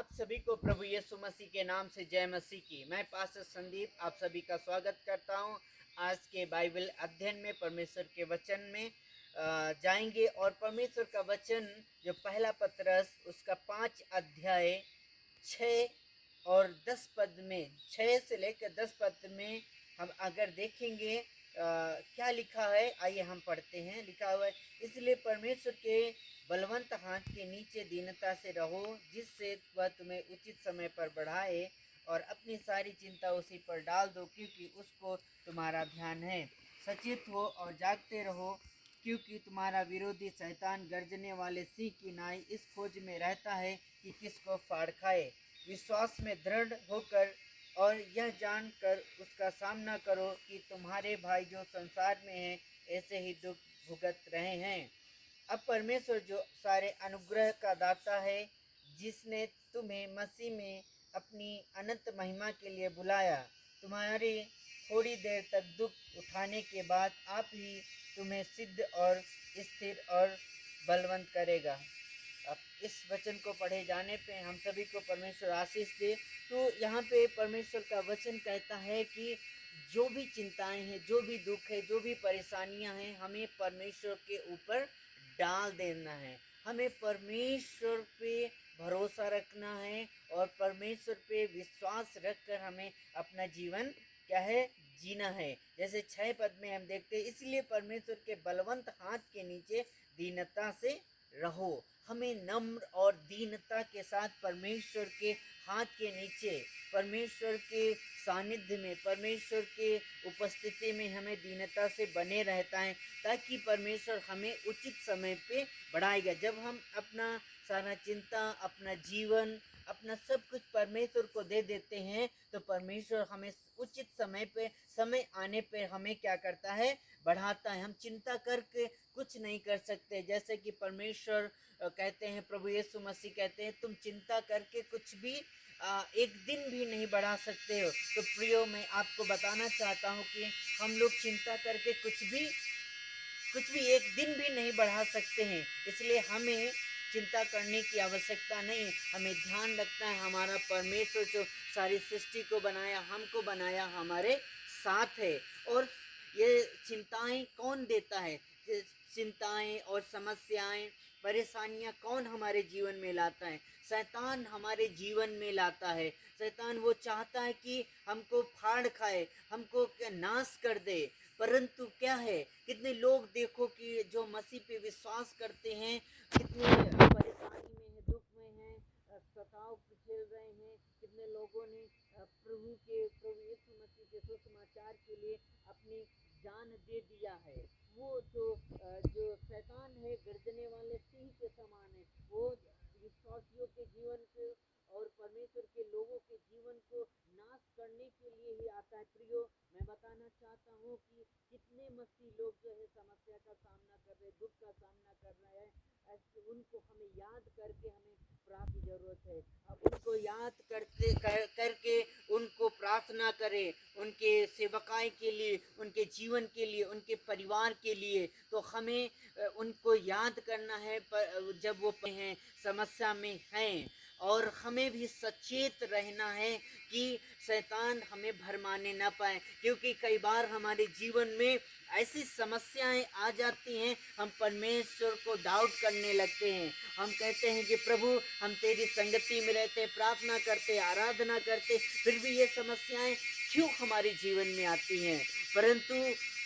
आप सभी को प्रभु यीशु मसीह के नाम से जय मसीह की। मैं पास्टर संदीप आप सभी का स्वागत करता हूं। आज के बाइबल अध्ययन में परमेश्वर के वचन में जाएंगे और परमेश्वर का वचन जो पहला पतरस उसका 5 अध्याय 6 और 10 पद में 6 से लेकर 10 पद में हम अगर देखेंगे क्या लिखा है, आइए हम पढ़ते हैं। लिखा हुआ है, इसलिए परमेश्वर के बलवंत हाथ के नीचे दीनता से रहो, जिससे वह तुम्हें उचित समय पर बढ़ाए, और अपनी सारी चिंता उसी पर डाल दो, क्योंकि उसको तुम्हारा ध्यान है। सचेत हो और जागते रहो, क्योंकि तुम्हारा विरोधी शैतान गर्जने वाले सिंह की नाई इस खोज में रहता है कि किसको फाड़ खाए। विश्वास में दृढ़ होकर और यह जानकर उसका सामना करो कि तुम्हारे भाई जो संसार में हैं ऐसे ही दुख भुगत रहे हैं। अब परमेश्वर जो सारे अनुग्रह का दाता है, जिसने तुम्हें मसीह में अपनी अनंत महिमा के लिए बुलाया, तुम्हारी थोड़ी देर तक दुख उठाने के बाद आप ही तुम्हें सिद्ध और स्थिर और बलवंत करेगा। अब इस वचन को पढ़े जाने पे हम सभी को परमेश्वर आशीष दे। तो यहाँ पे परमेश्वर का वचन कहता है कि जो भी चिंताएं हैं, जो भी दुख है, जो भी परेशानियां हैं, हमें परमेश्वर के ऊपर डाल देना है। हमें परमेश्वर पे भरोसा रखना है और परमेश्वर पे विश्वास रखकर हमें अपना जीवन क्या है, जीना है। जैसे 6 पद में हम देखते हैं, इसलिए परमेश्वर के बलवंत हाथ के नीचे दीनता से रहो। हमें नम्र और दीनता के साथ परमेश्वर के हाथ के नीचे, परमेश्वर के सानिध्य में, परमेश्वर के उपस्थिति में हमें दीनता से बने रहता है, ताकि परमेश्वर हमें उचित समय पे बढ़ाएगा। जब हम अपना सारा चिंता, अपना जीवन, अपना सब कुछ परमेश्वर को दे देते हैं, तो परमेश्वर हमें उचित समय पे, समय आने पे हमें क्या करता है, बढ़ाता है। हम चिंता करके कुछ नहीं कर सकते। जैसे कि परमेश्वर कहते हैं, प्रभु यीशु मसीह कहते हैं, तुम चिंता करके कुछ भी एक दिन भी नहीं बढ़ा सकते हो। तो प्रियो, मैं आपको बताना चाहता हूँ कि हम लोग चिंता करके कुछ भी एक दिन भी नहीं बढ़ा सकते हैं। इसलिए हमें चिंता करने की आवश्यकता नहीं। हमें ध्यान रखना है, हमारा परमेश्वर जो सारी सृष्टि को बनाया, हमको बनाया, हमारे साथ है। और ये चिंताएं कौन देता है? चिंताएं और समस्याएं, परेशानियां कौन हमारे जीवन में लाता है? शैतान हमारे जीवन में लाता है। शैतान वो चाहता है कि हमको फाड़ खाए, हमको नाश कर दे। परंतु क्या है, कितने लोग देखो कि जो मसीह पे विश्वास करते हैं, कितने परेशानी में है, दुख में है, सताव झेल रहे हैं। कितने लोगों ने प्रभु यीशु मसीह के सुसमाचार के लिए अपनी जान दे दिया है। वो जो शैतान है, गर्जने वाले सिंह के समान है। वो विश्वासियों के जीवन के और परमेश्वर के लोगों के जीवन को नाश करने के लिए ही आता है। प्रियो, मैं बताना चाहता हूँ कि कितने मसीह लोग जो है समस्या का सामना कर रहे, दुख का सामना कर रहे हैं, ऐसे उनको हमें याद करके हमें प्रार्थना की जरूरत है। अब उनको याद करके उनको प्रार्थना करें, उनके सेवकाई के लिए, उनके जीवन के लिए, उनके परिवार के लिए। तो हमें उनको याद करना है जब वो हैं, समस्या में हैं। और हमें भी सचेत रहना है कि शैतान हमें भरमाने ना पाए, क्योंकि कई बार हमारे जीवन में ऐसी समस्याएं आ जाती हैं, हम परमेश्वर को डाउट करने लगते हैं। हम कहते हैं कि प्रभु, हम तेरी संगति में रहते, प्रार्थना करते, आराधना करते, फिर भी ये समस्याएं क्यों हमारे जीवन में आती हैं? परंतु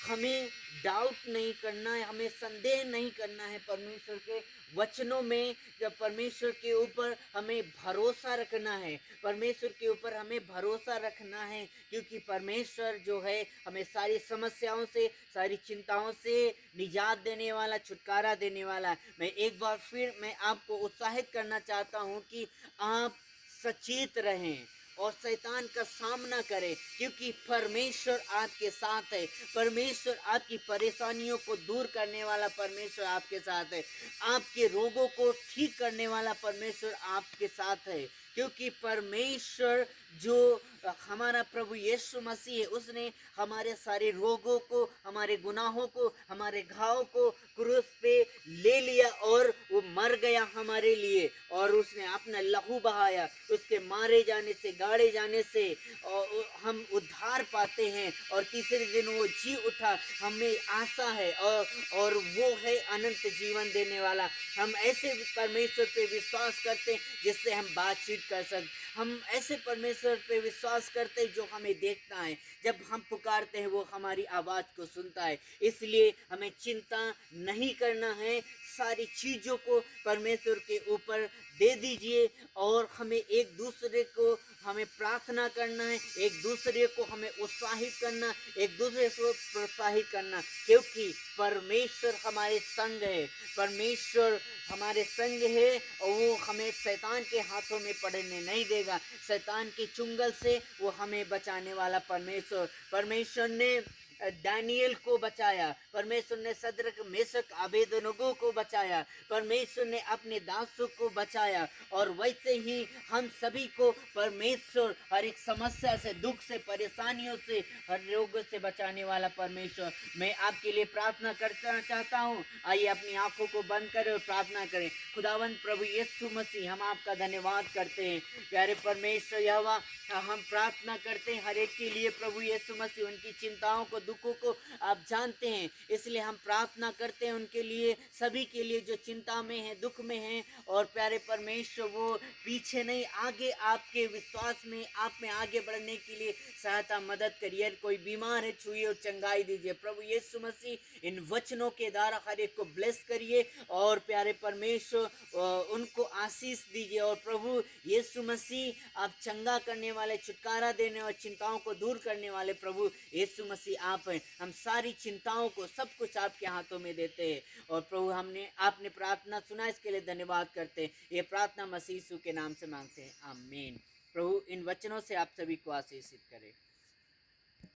हमें डाउट नहीं करना है, हमें संदेह नहीं करना है परमेश्वर के वचनों में। जब परमेश्वर के ऊपर हमें भरोसा रखना है, परमेश्वर के ऊपर हमें भरोसा रखना है, क्योंकि परमेश्वर जो है हमें सारी समस्याओं से, सारी चिंताओं से निजात देने वाला, छुटकारा देने वाला है। मैं एक बार फिर मैं आपको उत्साहित करना चाहता हूँ कि आप सचेत रहें और शैतान का सामना करें, क्योंकि परमेश्वर आपके साथ है। परमेश्वर आपकी परेशानियों को दूर करने वाला परमेश्वर आपके साथ है। आपके रोगों को ठीक करने वाला परमेश्वर आपके साथ है, क्योंकि परमेश्वर जो हमारा प्रभु यीशु मसीह है, उसने हमारे सारे रोगों को, हमारे गुनाहों को, हमारे घाव को क्रूस पे ले लिया और वो मर गया हमारे लिए, और उसने अपना लहू बहाया। उसके मारे जाने से, गाड़े जाने से और हम उद्धार पाते हैं, और तीसरे दिन वो जी उठा। हमें आशा है और वो है अनंत जीवन देने वाला। हम ऐसे परमेश्वर पे विश्वास करते हैं जिससे हम बातचीत कर सकते। हम ऐसे परमेश्वर पे विश्वास करते हैं जो हमें देखता है। जब हम पुकारते हैं वो हमारी आवाज़ को सुनता है। इसलिए हमें चिंता नहीं करना है। सारी चीज़ों को परमेश्वर के ऊपर दे दीजिए, और हमें एक दूसरे को हमें प्रार्थना करना है, एक दूसरे को हमें उत्साहित करना, एक दूसरे को प्रोत्साहित करना, क्योंकि परमेश्वर हमारे संग है। परमेश्वर हमारे संग है, और वो हमें शैतान के हाथों में पड़ने नहीं देगा। शैतान के चुंगल से वो हमें बचाने वाला परमेश्वर ने दानियल को बचाया। परमेश्वर ने सदरक मेशक अबेदनगो को बचाया। परमेश्वर ने अपने दासों को बचाया, और वैसे ही हम सभी को परमेश्वर हर एक समस्या से, दुख से, परेशानियों से, हर रोग से बचाने वाला परमेश्वर। मैं आपके लिए प्रार्थना करना चाहता हूँ। आइए अपनी आंखों को बंद करें और प्रार्थना करें। खुदावंद प्रभु यीशु मसीह, हम आपका धन्यवाद करते हैं। प्यारे परमेश्वर यहोवा, हम प्रार्थना करते हैं हर एक के लिए प्रभु यीशु मसीह। उनकी चिंताओं को, दुखों को आप जानते हैं, इसलिए हम प्रार्थना करते हैं उनके लिए, सभी के लिए जो चिंता में हैं, दुख में हैं। और प्यारे परमेश्वर, वो पीछे नहीं, आगे आपके विश्वास में, आप में आगे बढ़ने के लिए सहायता, मदद करिए। कोई बीमार है, छुइए और चंगाई दीजिए प्रभु यीशु मसीह। इन वचनों के द्वारा हर एक को ब्लेस करिए, और प्यारे परमेश्वर उनको आशीष दीजिए। और प्रभु यीशु मसीह, आप चंगा करने वाले, छुटकारा देने और चिंताओं को दूर करने वाले प्रभु यीशु मसीह आप हैं। हम सारी चिंताओं को, सब कुछ आपके हाथों में देते हैं। और प्रभु, आपने प्रार्थना सुना, इसके लिए धन्यवाद करते हैं। ये प्रार्थना मसीह यीशु के नाम से मांगते हैं, आमीन। प्रभु इन वचनों से आप सभी को आशीषित करे।